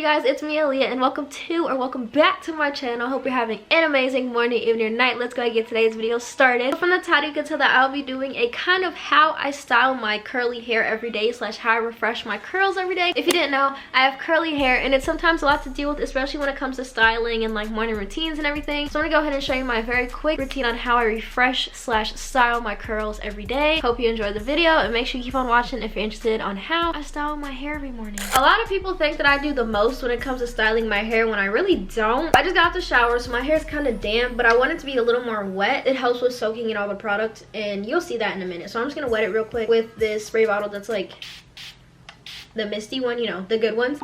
you guys? It's me, Aliyah, and welcome back to my channel. Hope you're having an amazing morning, evening, or night. Let's go ahead and get today's video started. From the title, you can tell that I'll be doing a kind of how I style my curly hair every day / how I refresh my curls every day. If you didn't know, I have curly hair, and it's sometimes a lot to deal with, especially when it comes to styling and like morning routines and everything. So I'm gonna go ahead and show you my very quick routine on how I refresh / style my curls every day. Hope you enjoyed the video, and make sure you keep on watching if you're interested on how I style my hair every morning. A lot of people think that I do the most when it comes to styling my hair, when I really don't. I just got out the shower, so my hair is kind of damp, but I want it to be a little more wet. It helps with soaking in all the products, and you'll see that in a minute. So I'm just gonna wet it real quick with this spray bottle that's like the misty one, you know, the good ones.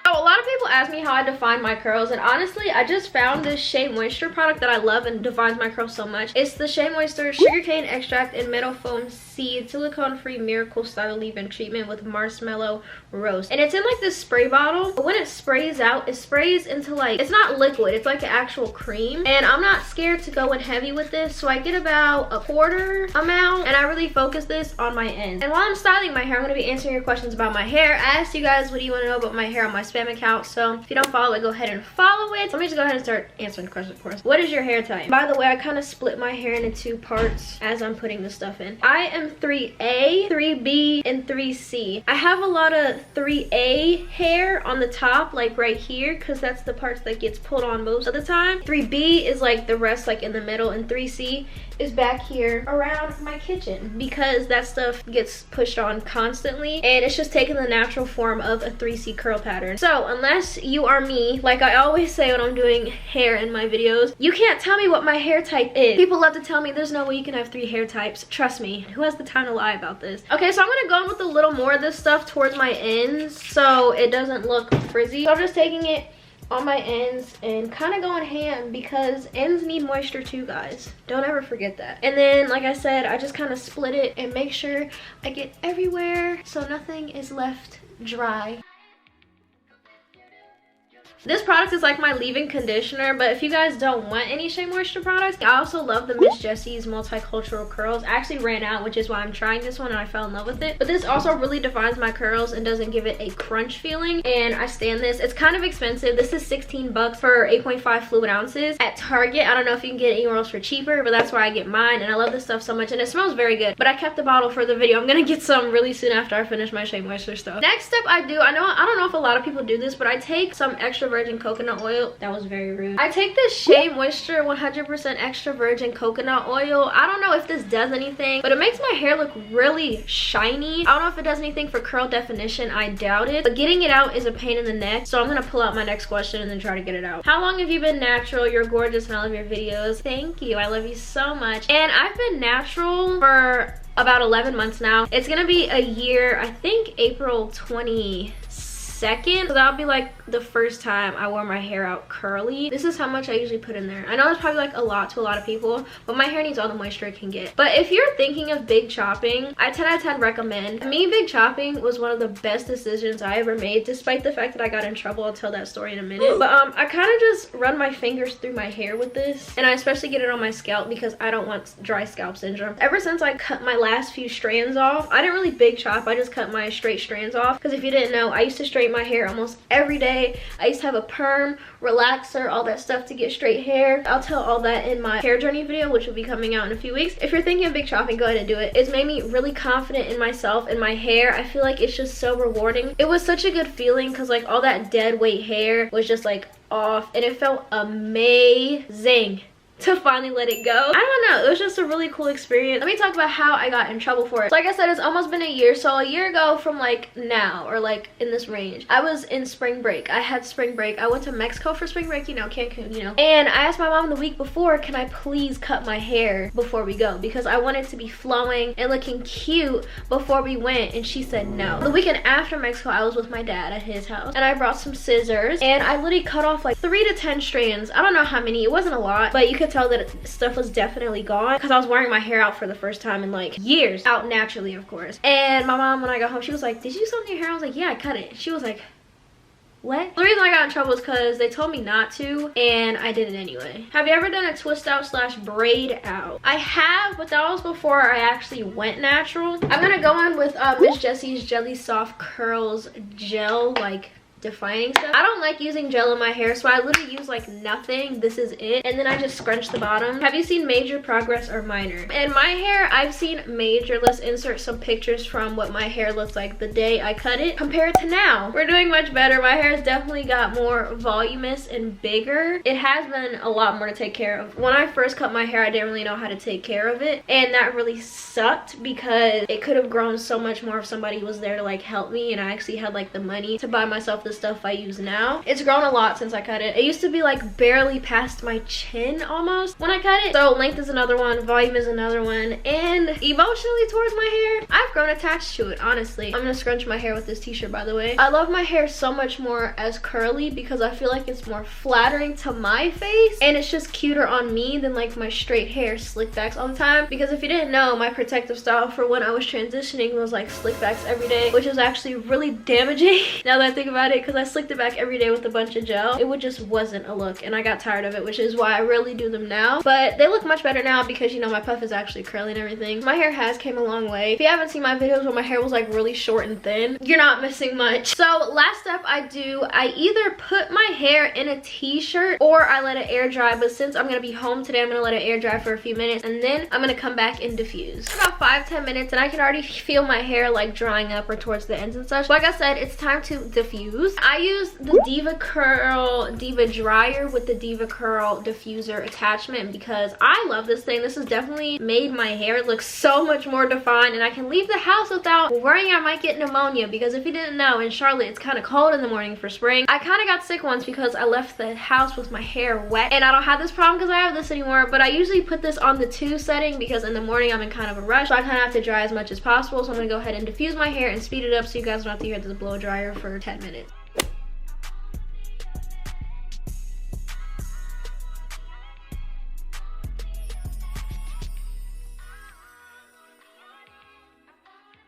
A lot of people ask me how I define my curls, and honestly, I just found this Shea Moisture product that I love and defines my curls so much. It's the Shea Moisture Sugarcane Extract and Meadow Foam Seed Silicone-Free Miracle Style Leave-In Treatment with Marshmallow Roast. And it's in like this spray bottle, but when it sprays out, it sprays into like, it's not liquid, it's like an actual cream. And I'm not scared to go in heavy with this, so I get about a quarter amount, and I really focus this on my ends. And while I'm styling my hair, I'm going to be answering your questions about my hair. I asked you guys, what do you want to know about my hair on my spam account, so if you don't follow it, go ahead and follow it. So let me just go ahead and start answering the questions for us. What is your hair type? By the way, I kind of split my hair into two parts as I'm putting this stuff in. I am 3A, 3B, and 3C. I have a lot of 3A hair on the top, like right here, because that's the parts that gets pulled on most of the time. 3B is like the rest, like in the middle, and 3C is back here around my kitchen, because that stuff gets pushed on constantly, and it's just taking the natural form of a 3C curl pattern. So unless you are me, like I always say when I'm doing hair in my videos, you can't tell me what my hair type is. People love to tell me there's no way you can have 3 hair types. Trust me, who has the time to lie about this? Okay, so I'm gonna go in with a little more of this stuff towards my ends so it doesn't look frizzy. So I'm just taking it on my ends and kind of going ham, because ends need moisture too, guys. Don't ever forget that. And then, like I said, I just kind of split it and make sure I get everywhere so nothing is left dry. This product is like my leave-in conditioner, but if you guys don't want any Shea Moisture products, I also love the Miss Jessie's Multicultural Curls. I actually ran out, which is why I'm trying this one, and I fell in love with it. But this also really defines my curls and doesn't give it a crunch feeling, and I stand this. It's kind of expensive. This is 16 bucks for 8.5 fluid ounces at Target. I don't know if you can get it anywhere else for cheaper, but that's where I get mine, and I love this stuff so much, and it smells very good. But I kept the bottle for the video. I'm gonna get some really soon after I finish my Shea Moisture stuff. Next step I do, I don't know if a lot of people do this, but I take some extra virgin coconut oil. That was very rude. I take this Shea Moisture 100% extra virgin coconut oil. I don't know if this does anything, but it makes my hair look really shiny. I don't know if it does anything for curl definition. I doubt it, but getting it out is a pain in the neck. So I'm gonna pull out my next question and then try to get it out. How long have you been natural? You're gorgeous and I love your videos. Thank you. I love you so much. And I've been natural for about 11 months now. It's gonna be a year, I think April 22nd. So that'll be like the first time I wore my hair out curly. This is how much I usually put in there. I know it's probably like a lot to a lot of people, but my hair needs all the moisture it can get. But if you're thinking of big chopping, I 10 out of 10 recommend. Me, big chopping was one of the best decisions I ever made, despite the fact that I got in trouble. I'll tell that story in a minute. But I kind of just run my fingers through my hair with this, and I especially get it on my scalp because I don't want dry scalp syndrome. Ever since I cut my last few strands off, I didn't really big chop. I just cut my straight strands off, because if you didn't know, I used to straighten my hair almost every day. I used to have a perm, relaxer, all that stuff to get straight hair. I'll tell all that in my hair journey video, which will be coming out in a few weeks. If you're thinking of big chopping, go ahead and do it. It's made me really confident in myself and my hair. I feel like it's just so rewarding. It was such a good feeling, because like all that dead weight hair was just like off, and it felt amazing to finally let it go. I don't know, it was just a really cool experience. Let me talk about how I got in trouble for it. So like I said, it's almost been a year. So a year ago from like now, or like in this range, I was in spring break. I had spring break. I went to Mexico for spring break, you know, Cancun, you know. And I asked my mom the week before, can I please cut my hair before we go? Because I wanted to be flowing and looking cute before we went, and she said no. The weekend after Mexico, I was with my dad at his house, and I brought some scissors, and I literally cut off like 3 to 10 strands. I don't know how many, it wasn't a lot, but you could tell that stuff was definitely gone, because I was wearing my hair out for the first time in like years, out naturally of course. And my mom, when I got home, she was like, did you do something to your hair? I was like, yeah, I cut it. She was like, what? The reason I got in trouble is because they told me not to, and I did it anyway. Have you ever done a twist out slash braid out? I have, but that was before I actually went natural. I'm gonna go in with Miss Jessie's Jelly Soft Curls gel, like defining stuff. I don't like using gel in my hair, so I literally use like nothing. This is it, and then I just scrunch the bottom. Have you seen major progress or minor? In my hair, I've seen major. Let's insert some pictures from what my hair looks like the day I cut it compared to now. We're doing much better. My hair has definitely got more voluminous and bigger. It has been a lot more to take care of. When I first cut my hair, I didn't really know how to take care of it, and that really sucked because it could have grown so much more if somebody was there to like help me, and I actually had like the money to buy myself the stuff I use now. It's grown a lot since I cut it. It used to be like barely past my chin almost when I cut it. So length is another one, volume is another one, and emotionally towards my hair, I've grown attached to it, honestly. I'm gonna scrunch my hair with this t-shirt, by the way. I love my hair so much more as curly because I feel like it's more flattering to my face, and it's just cuter on me than like my straight hair slick backs all the time. Because if you didn't know, my protective style for when I was transitioning was like slick backs every day, which is actually really damaging now that I think about it, because I slicked it back every day with a bunch of gel. It just wasn't a look, and I got tired of it, which is why I rarely do them now. But they look much better now because, you know, my puff is actually curly and everything. My hair has came a long way. If you haven't seen my videos when my hair was like really short and thin, you're not missing much. So last step I do, I either put my hair in a t-shirt or I let it air dry. But since I'm gonna be home today, I'm gonna let it air dry for a few minutes, and then I'm gonna come back and diffuse. About 5-10 minutes, and I can already feel my hair like drying up or towards the ends and such. Like I said, it's time to diffuse. I use the Diva Curl Diva dryer with the Diva Curl diffuser attachment because I love this thing. This has definitely made my hair look so much more defined, and I can leave the house without worrying I might get pneumonia. Because if you didn't know, in Charlotte it's kind of cold in the morning for spring. I kind of got sick once because I left the house with my hair wet, and I don't have this problem because I have this anymore. But I usually put this on the 2 setting because in the morning I'm in kind of a rush, so I kind of have to dry as much as possible. So I'm gonna go ahead and diffuse my hair and speed it up so you guys don't have to hear this blow dryer for 10 minutes.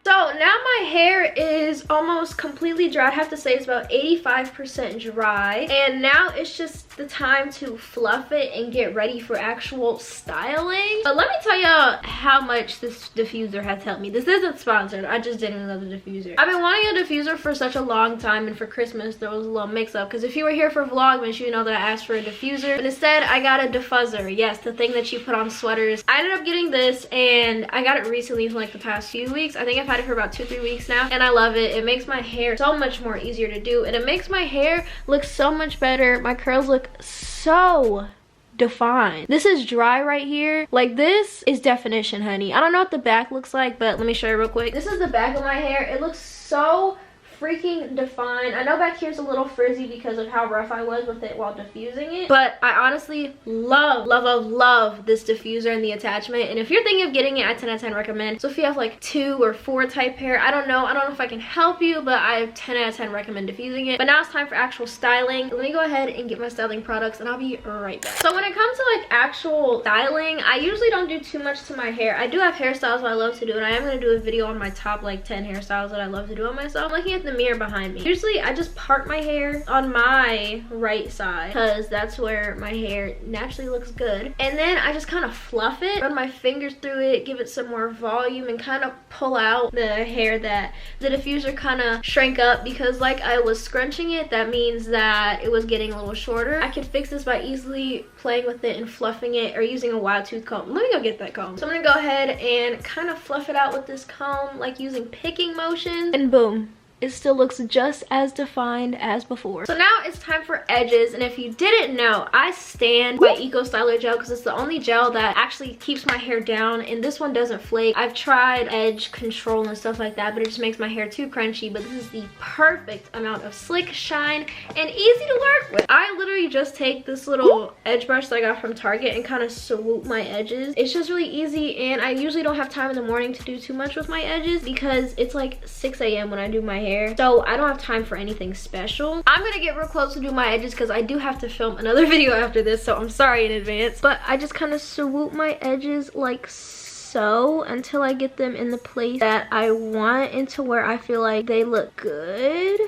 So now my hair is almost completely dry. I have to say it's about 85% dry, and now it's just the time to fluff it and get ready for actual styling. But let me tell y'all how much this diffuser has helped me. This isn't sponsored, I just didn't love the diffuser. I've been wanting a diffuser for such a long time, and for Christmas there was a little mix-up because if you were here for Vlogmas, you know that I asked for a diffuser, but instead I got a diffuzzer. Yes, the thing that you put on sweaters. I ended up getting this, and I got it recently for like the past few weeks. I think I've had it for about 2-3 weeks now, and I love it. It makes my hair so much more easier to do, and it makes my hair look so much better. My curls look so defined. This is dry right here. Like, this is definition, honey. I don't know what the back looks like, but let me show you real quick. This is the back of my hair. It looks so freaking defined. I know back here's a little frizzy because of how rough I was with it while diffusing it, but I honestly love this diffuser and the attachment. And if you're thinking of getting it, I 10 out of 10 recommend. So if you have like 2 or 4 type hair, I don't know if I can help you, but I 10 out of 10 recommend diffusing it. But now it's time for actual styling. Let me go ahead and get my styling products, and I'll be right back. So when it comes to like actual styling, I usually don't do too much to my hair. I do have hairstyles that I love to do, and I am going to do a video on my top like 10 hairstyles that I love to do on myself. I'm looking at the mirror behind me. Usually I just part my hair on my right side because that's where my hair naturally looks good, and then I just kind of fluff it, run my fingers through it, give it some more volume, and kind of pull out the hair that the diffuser kind of shrank up, because like I was scrunching it, that means that it was getting a little shorter. I can fix this by easily playing with it and fluffing it, or using a wide tooth comb. Let me go get that comb. So I'm gonna go ahead and kind of fluff it out with this comb, like using picking motions, and boom, it still looks just as defined as before. So now it's time for edges, and if you didn't know, I stand by Eco Styler gel because it's the only gel that actually keeps my hair down, and this one doesn't flake. I've tried edge control and stuff like that, but it just makes my hair too crunchy. But this is the perfect amount of slick, shine, and easy to work with. I literally just take this little edge brush that I got from Target and kind of swoop my edges. It's just really easy, and I usually don't have time in the morning to do too much with my edges because it's like 6 a.m. when I do my hair, so I don't have time for anything special. I'm gonna get real close to do my edges because I do have to film another video after this, so I'm sorry in advance. But I just kind of swoop my edges like so until I get them in the place that I want and to where I feel like they look good.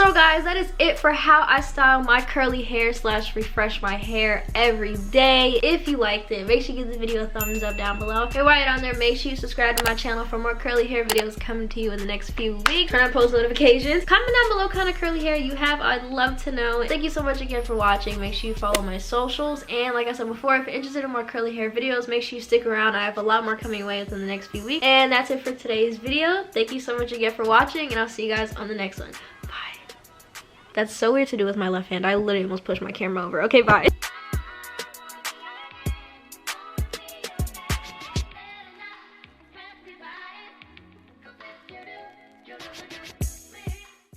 overall, guys, that is it for how I style my curly hair slash refresh my hair every day. If you liked it, make sure you give the video a thumbs up down below. And while you're on there, make sure you subscribe to my channel for more curly hair videos coming to you in the next few weeks. Turn on post notifications. Comment down below what kind of curly hair you have. I'd love to know. Thank you so much again for watching. Make sure you follow my socials. And like I said before, if you're interested in more curly hair videos, make sure you stick around. I have a lot more coming away within the next few weeks. And that's it for today's video. Thank you so much again for watching, and I'll see you guys on the next one. Bye. That's so weird to do with my left hand. I literally almost pushed my camera over. Okay, bye.